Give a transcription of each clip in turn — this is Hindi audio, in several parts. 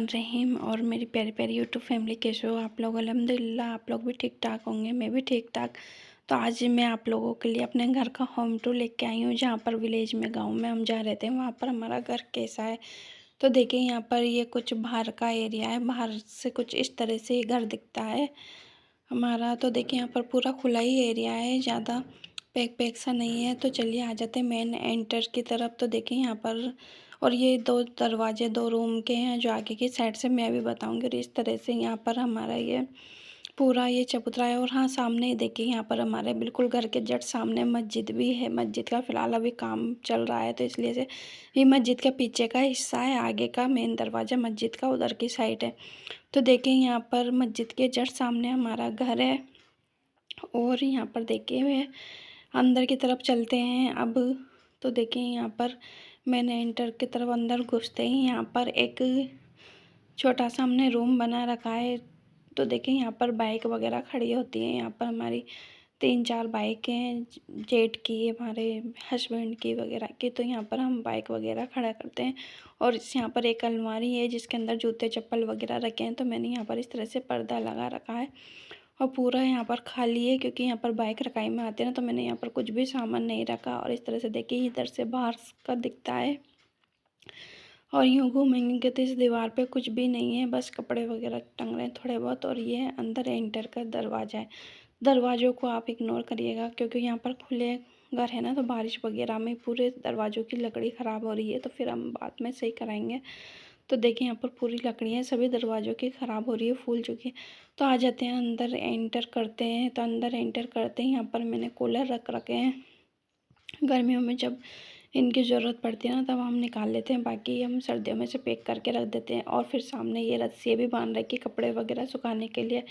रहीम और मेरी प्यारी प्यारी यूट्यूब फैमिली कैसे हो आप लोग। अल्हम्दुलिल्लाह आप लोग भी ठीक ठाक होंगे, मैं भी ठीक ठाक। तो आज मैं आप लोगों के लिए अपने घर का होम टूर लेके आई हूँ, जहाँ पर विलेज में, गांव में हम जहाँ रहते हैं वहाँ पर हमारा घर कैसा है। तो देखिए यहाँ पर ये कुछ बाहर का एरिया है, बाहर से कुछ इस तरह से घर दिखता है हमारा। तो देखिए यहाँ पर पूरा खुला ही एरिया है, ज़्यादा पैक पैक सा नहीं है। तो चलिए आ जाते हैं मेन एंटर की तरफ। तो देखिए यहाँ पर, और ये दो दरवाजे दो रूम के हैं जो आगे की साइड से मैं भी बताऊंगी। और इस तरह से यहाँ पर हमारा ये पूरा ये चबूतरा है। और हाँ, सामने ही देखिए यहाँ पर हमारे बिल्कुल घर के जस्ट सामने मस्जिद भी है। मस्जिद का फ़िलहाल अभी काम चल रहा है तो इसलिए से ये मस्जिद का पीछे का हिस्सा है, आगे का मेन दरवाज़ा मस्जिद का उधर की साइड है। तो देखिए यहाँ पर मस्जिद के जस्ट सामने हमारा घर है। और यहाँ पर देखिए हुए अंदर की तरफ चलते हैं अब। तो देखिए यहाँ पर मैंने एंटर की तरफ अंदर घुसते ही यहाँ पर एक छोटा सा हमने रूम बना रखा है। तो देखिए यहाँ पर बाइक वगैरह खड़ी होती है। यहाँ पर हमारी 3-4 बाइक हैं, जेट की, हमारे हस्बैंड की वगैरह की। तो यहाँ पर हम बाइक वगैरह खड़ा करते हैं। और यहाँ पर एक अलमारी है जिसके अंदर जूते चप्पल वगैरह रखे हैं। तो मैंने यहाँ पर इस तरह से पर्दा लगा रखा है। और पूरा यहाँ पर खाली है क्योंकि यहाँ पर बाइक रखाई में आते हैं ना, तो मैंने यहाँ पर कुछ भी सामान नहीं रखा। और इस तरह से देखिए इधर से बाहर का दिखता है। और यूँ घूमेंगे तो इस दीवार पे कुछ भी नहीं है, बस कपड़े वगैरह टंग रहे हैं थोड़े बहुत। और ये अंदर एंटर का दरवाज़ा है। दरवाज़ों को आप इग्नोर करिएगा क्योंकि यहाँ पर खुले घर है ना, तो बारिश वगैरह में पूरे दरवाज़ों की लकड़ी ख़राब हो रही है, तो फिर हम बाद में सही कराएंगे। तो देखिए यहाँ पर पूरी लकड़ियाँ सभी दरवाज़ों की ख़राब हो रही है, फूल चुकी है। तो आ जाते हैं अंदर एंटर करते हैं। तो अंदर एंटर करते हैं, यहाँ पर मैंने कूलर रख रखे हैं। गर्मियों में जब इनकी ज़रूरत पड़ती है ना, तब हम निकाल लेते हैं, बाकी हम सर्दियों में से पैक करके रख देते हैं। और फिर सामने ये रस्सी भी बांध रखी कपड़े वगैरह सुखाने के लिए।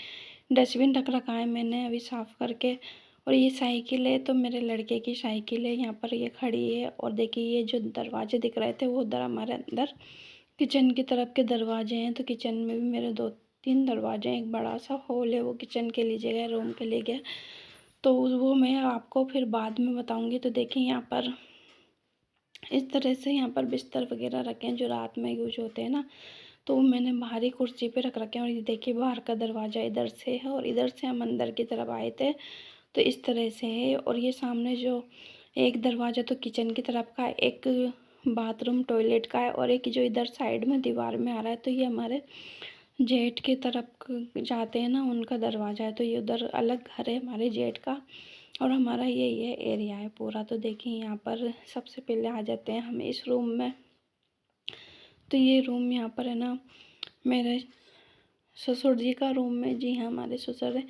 डस्टबिन रख रखा है मैंने अभी साफ़ करके। और ये साइकिल है, तो मेरे लड़के की साइकिल है, यहाँ पर ये खड़ी है। और देखिए ये जो दरवाजे दिख रहे थे वो उधर हमारे अंदर किचन की तरफ के दरवाजे हैं। तो किचन में भी मेरे 2-3 दरवाजे हैं। एक बड़ा सा हॉल है, वो किचन के लिए जगह, रूम के लिए गया, तो वो मैं आपको फिर बाद में बताऊंगी। तो देखिए यहाँ पर इस तरह से यहाँ पर बिस्तर वगैरह रखे हैं जो रात में यूज होते हैं ना, तो वो मैंने बाहरी कुर्सी पे रख रखे हैं। और ये देखिए बाहर का दरवाज़ा इधर से है और इधर से हम अंदर की तरफ आए थे, तो इस तरह से है। और ये सामने जो एक दरवाज़ा तो किचन की तरफ का है, एक बाथरूम टॉयलेट का है, और एक जो इधर साइड में दीवार में आ रहा है, तो ये हमारे जेठ की तरफ जाते हैं ना, उनका दरवाज़ा है। तो ये उधर अलग घर है हमारे जेठ का, और हमारा ये एरिया है पूरा। तो देखिए यहाँ पर सबसे पहले आ जाते हैं हम इस रूम में। तो ये रूम यहाँ पर है ना, मेरे ससुर जी का रूम है। जी हाँ, हमारे ससुर है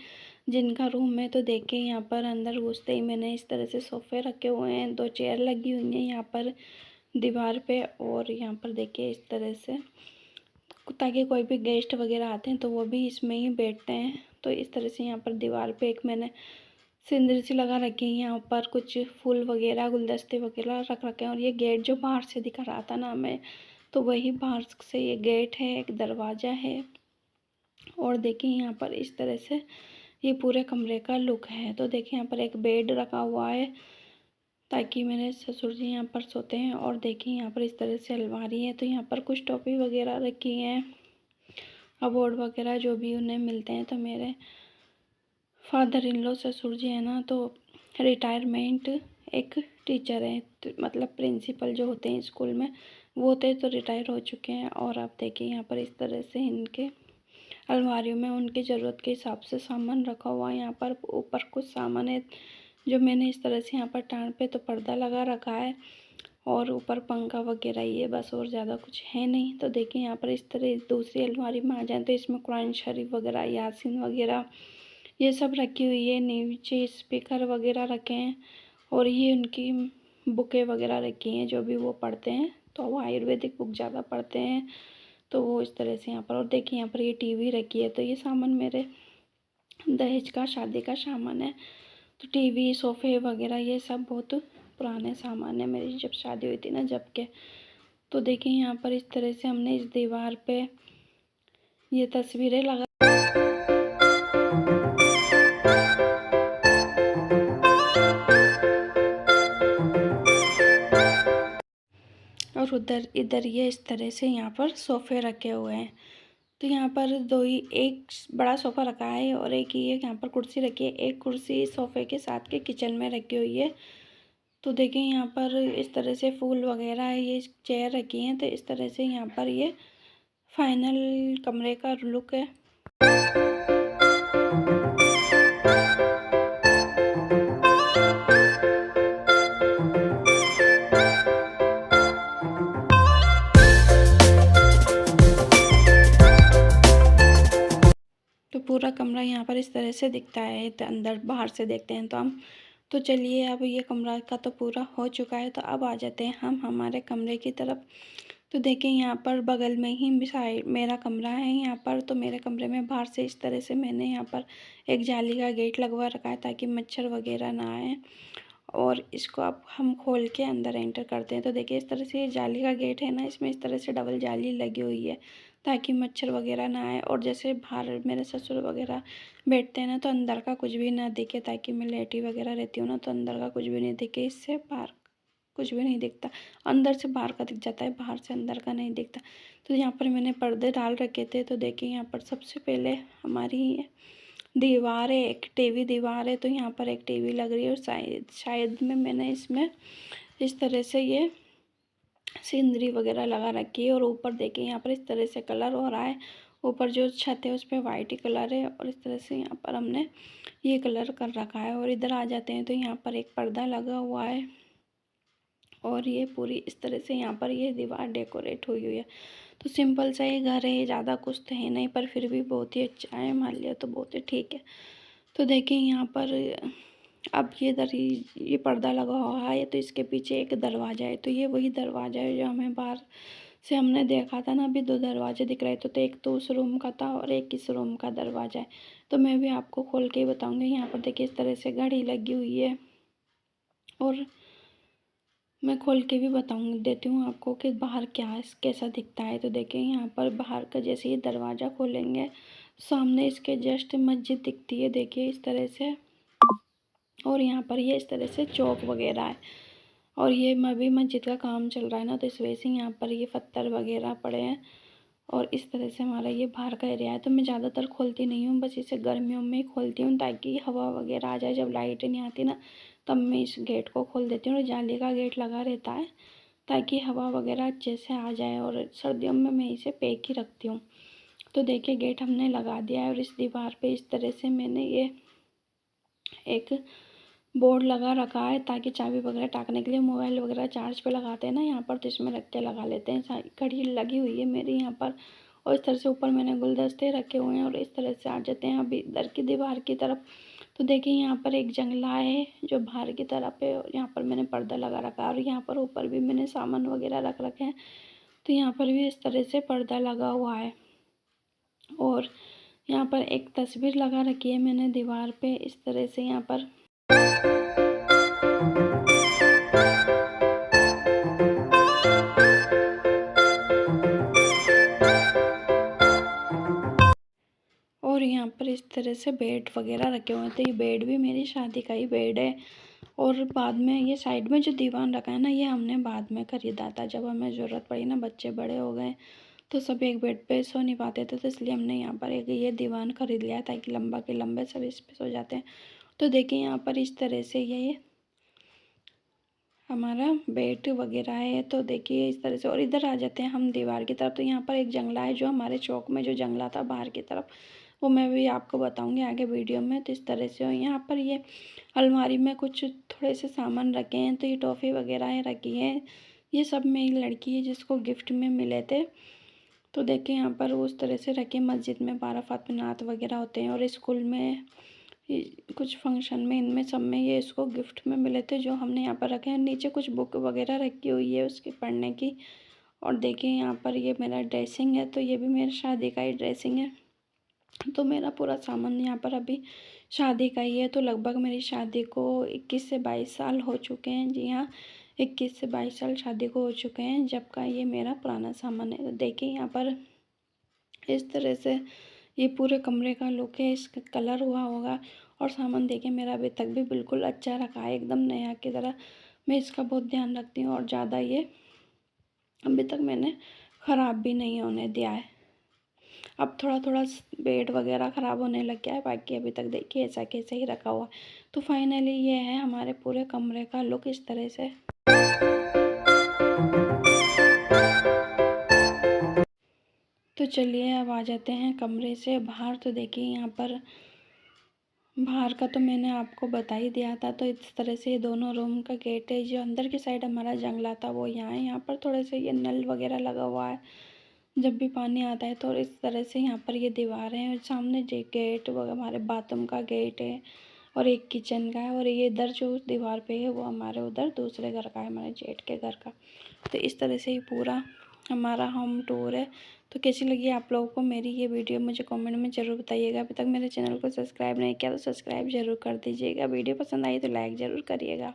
जिनका रूम है। तो देखिए यहाँ पर अंदर घुसते ही मैंने इस तरह से सोफ़े रखे हुए हैं, 2 चेयर लगी हुई हैं यहाँ पर दीवार पे। और यहाँ पर देखिए इस तरह से, ताकि कोई भी गेस्ट वगैरह आते हैं तो वो भी इसमें ही बैठते हैं। तो इस तरह से यहाँ पर दीवार पे एक मैंने सिंदूर सी लगा रखी है, यहाँ पर कुछ फूल वगैरह गुलदस्ते वगैरह रख रखे हैं। और ये गेट जो बाहर से दिखा रहा था ना हमें, तो वही बाहर से ये गेट है, एक दरवाज़ा है। और देखिए यहाँ पर इस तरह से ये पूरे कमरे का लुक है। तो देखिए यहाँ पर एक बेड रखा हुआ है ताकि मेरे ससुर जी यहाँ पर सोते हैं। और देखिए यहाँ पर इस तरह से अलमारी है, तो यहाँ पर कुछ टॉपी वगैरह रखी हैं, अवार्ड वगैरह जो भी उन्हें मिलते हैं। तो मेरे फादर इन लॉ ससुर जी है ना, तो रिटायरमेंट एक टीचर है, तो मतलब प्रिंसिपल जो होते हैं स्कूल में वो होते हैं, तो रिटायर हो चुके हैं। और आप देखिए यहाँ पर इस तरह से इनके अलमारियों में उनकी ज़रूरत के हिसाब से सामान रखा हुआ है। यहाँ पर ऊपर कुछ सामान है जो मैंने इस तरह से यहाँ पर टाँग पे तो पर्दा लगा रखा है, और ऊपर पंखा वगैरह ही है बस, और ज़्यादा कुछ है नहीं। तो देखिए यहाँ पर इस तरह दूसरी अलमारी में आ जाए तो इसमें कुरान शरीफ वगैरह, यासीन वगैरह ये सब रखी हुई है। नीचे स्पीकर वगैरह रखे हैं, और ये उनकी बुकें वगैरह रखी हैं जो भी वो पढ़ते हैं, तो वो आयुर्वेदिक बुक ज़्यादा पढ़ते हैं, तो वो इस तरह से यहाँ पर। और देखिए यहाँ पर ये टीवी रखी है, तो ये सामान मेरे दहेज का, शादी का सामान है। तो टीवी, सोफ़े वगैरह ये सब बहुत पुराने सामान है, मेरी जब शादी हुई थी ना जब के। तो देखिए यहाँ पर इस तरह से हमने इस दीवार पे ये तस्वीरें लगा। और और उधर इधर ये इस तरह से यहाँ पर सोफ़े रखे हुए हैं। तो यहाँ पर दो ही, एक बड़ा सोफ़ा रखा है और एक ये यहाँ पर कुर्सी रखी है। एक कुर्सी सोफ़े के साथ के किचन में रखी हुई है। तो देखिए यहाँ पर इस तरह से फूल वगैरह ये चेयर रखी हैं। तो इस तरह से यहाँ पर ये फाइनल कमरे का लुक है। तो पूरा कमरा यहाँ पर इस तरह से दिखता है। तो अंदर बाहर से देखते हैं तो हम, तो चलिए अब ये कमरा का तो पूरा हो चुका है। तो अब आ जाते हैं हम हमारे कमरे की तरफ। तो देखिए यहाँ पर बगल में ही साइड मेरा कमरा है यहाँ पर। तो मेरे कमरे में बाहर से इस तरह से मैंने यहाँ पर एक जाली का गेट लगवा रखा है ताकि मच्छर वगैरह ना आए। और इसको अब हम खोल के अंदर एंटर करते हैं। तो देखिए इस तरह से ये जाली का गेट है ना, इसमें इस तरह से डबल जाली लगी हुई है ताकि मच्छर वगैरह ना आए। और जैसे बाहर मेरे ससुर वगैरह बैठते हैं ना, तो अंदर का कुछ भी ना दिखे, ताकि मैं लेटी वगैरह रहती हूँ ना, तो अंदर का कुछ भी नहीं दिखे। इससे बाहर कुछ भी नहीं दिखता, अंदर से बाहर का दिख जाता है, बाहर से अंदर का नहीं दिखता। तो यहाँ पर मैंने पर्दे डाल रखे थे। तो देखिए यहाँ पर सबसे पहले हमारी दीवार है, एक टीवी दीवार है। तो यहाँ पर एक टीवी लग रही है और शायद में मैंने इसमें इस तरह से ये सीनरी वगैरह लगा रखी है। और ऊपर देखिए यहाँ पर इस तरह से कलर हो रहा है। ऊपर जो छत है उस पर वाइट ही कलर है और इस तरह से यहाँ पर हमने ये कलर कर रखा है। और इधर आ जाते हैं तो यहाँ पर एक पर्दा लगा हुआ है और ये पूरी इस तरह से यहाँ पर ये दीवार डेकोरेट हुई हुई है। तो सिंपल सा ये घर है, ज़्यादा कुछ तो है नहीं, पर फिर भी बहुत ही अच्छा है, मान लिया तो बहुत ही ठीक है। तो देखिए यहाँ पर अब ये ये पर्दा लगा हुआ है। तो इसके पीछे एक दरवाज़ा है। तो ये वही दरवाज़ा है जो हमें बाहर से हमने देखा था ना। अभी दो दरवाजे दिख रहे थे, तो एक तो उस रूम का था और एक इस रूम का दरवाज़ा है। तो मैं भी आपको खोल के ही बताऊँगी। यहाँ पर देखिए इस तरह से घड़ी लगी हुई है और मैं खोल के भी देती हूँ आपको कि बाहर क्या कैसा दिखता है। तो देखिए यहाँ पर बाहर का जैसे ही दरवाज़ा खोलेंगे, सामने इसके जस्ट मस्जिद दिखती है, देखिए इस तरह से। और यहाँ पर ये इस तरह से चौक वगैरह है और ये अभी मस्जिद का काम चल रहा है ना, तो इस वजह से यहाँ पर ये पत्थर वगैरह पड़े हैं। और इस तरह से हमारा ये बाहर का एरिया है। तो मैं ज़्यादातर खोलती नहीं हूँ, बस इसे गर्मियों में ही खोलती हूँ ताकि हवा वगैरह आ जाए। जब लाइट नहीं आती ना, तब मैं इस गेट को खोल देती हूँ। और जाली का गेट लगा रहता है ताकि हवा वगैरह अच्छे से आ जाए। और सर्दियों में मैं इसे पैक ही रखती हूँ। तो देखिए गेट हमने लगा दिया है और इस दीवार पे इस तरह से मैंने ये एक बोर्ड लगा रखा है ताकि चाबी वगैरह टाकने के लिए, मोबाइल वगैरह चार्ज पे लगाते हैं ना यहाँ पर, तो इसमें रख के लगा लेते हैं। घड़ी लगी हुई है मेरी यहाँ पर और इस तरह से ऊपर मैंने गुलदस्ते रखे हुए हैं। और इस तरह से आ जाते हैं अभी इधर की दीवार की तरफ। तो देखिए यहाँ पर एक जंगला है जो बाहर की तरफ है और यहाँ पर मैंने पर्दा लगा रखा है और यहाँ पर ऊपर भी मैंने सामान वगैरह रख रखे हैं। तो यहाँ पर भी इस तरह से पर्दा लगा हुआ है। और यहाँ पर एक तस्वीर लगा रखी है मैंने दीवार पे इस तरह से यहाँ पर। और यहाँ पर इस तरह से बेड वगैरह रखे हुए थे। ये बेड भी मेरी शादी का ही बेड है। और बाद में ये साइड में जो दीवान रखा है ना, ये हमने बाद में खरीदा था जब हमें ज़रूरत पड़ी ना, बच्चे बड़े हो गए तो सब एक बेड पे सो नहीं पाते थे, तो इसलिए हमने यहाँ पर एक ये दीवान खरीद लिया ताकि लंबा के लंबे सब इस पे सो जाते हैं। तो देखिए यहाँ पर इस तरह से ये हमारा बेड वगैरह है। तो देखिए इस तरह से। और इधर आ जाते हैं हम दीवार की तरफ। तो यहाँ पर एक जंगला है, जो हमारे चौक में जो जंगला था बाहर की तरफ, वो मैं भी आपको बताऊंगी आगे वीडियो में। तो इस तरह से। और यहाँ पर ये अलमारी में कुछ थोड़े से सामान रखे हैं। तो ये टॉफ़ी वगैरह रखी है। ये सब मेरी लड़की है जिसको गिफ्ट में मिले थे। तो देखिए यहाँ पर उस तरह से रखे। मस्जिद में 12 फातिमात वगैरह होते हैं और स्कूल में कुछ फंक्शन में, इनमें सब में ये इसको गिफ्ट में मिले थे, जो हमने यहाँ पर रखे हैं। नीचे कुछ बुक वगैरह रखी हुई है उसकी पढ़ने की। और देखिए यहाँ पर ये मेरा ड्रेसिंग है। तो ये भी मेरी शादी का ही ड्रेसिंग है। तो मेरा पूरा सामान यहाँ पर अभी शादी का ही है। तो लगभग मेरी शादी को 21 से 22 साल हो चुके हैं। जी हाँ, 21 से 22 साल शादी को हो चुके हैं, जब का ये मेरा पुराना सामान है। तो देखिए यहाँ पर इस तरह से ये पूरे कमरे का लुक है। इसका कलर हुआ होगा। और सामान देखिए मेरा अभी तक भी बिल्कुल अच्छा रखा है, एकदम नया की तरह। मैं इसका बहुत ध्यान रखती हूँ और ज़्यादा ये अभी तक मैंने ख़राब भी नहीं होने दिया है। अब थोड़ा-थोड़ा बेड वग़ैरह ख़राब होने लग गया है, बाकी अभी तक देखिए ऐसा कैसे ही रखा हुआ है। तो फाइनली ये है हमारे पूरे कमरे का लुक इस तरह से। तो चलिए अब आ जाते हैं कमरे से बाहर। तो देखिए यहाँ पर बाहर का तो मैंने आपको बता ही दिया था। तो इस तरह से ये दोनों रूम का गेट है। जो अंदर की साइड हमारा जंगला था वो यहाँ है। यहाँ पर थोड़े से ये नल वग़ैरह लगा हुआ है, जब भी पानी आता है। तो इस तरह से यहाँ पर ये दीवारें हैं और सामने जे गेट वो हमारे बाथरूम का गेट है और एक किचन का है। और ये इधर जो दीवार पे है वो हमारे उधर दूसरे घर का है, हमारे जेठ के घर का। तो इस तरह से ही पूरा हमारा होम टूर है। तो कैसी लगी आप लोगों को मेरी ये वीडियो, मुझे कमेंट में ज़रूर बताइएगा। अभी तक मेरे चैनल को सब्सक्राइब नहीं किया तो सब्सक्राइब ज़रूर कर दीजिएगा। वीडियो पसंद आई तो लाइक ज़रूर करिएगा।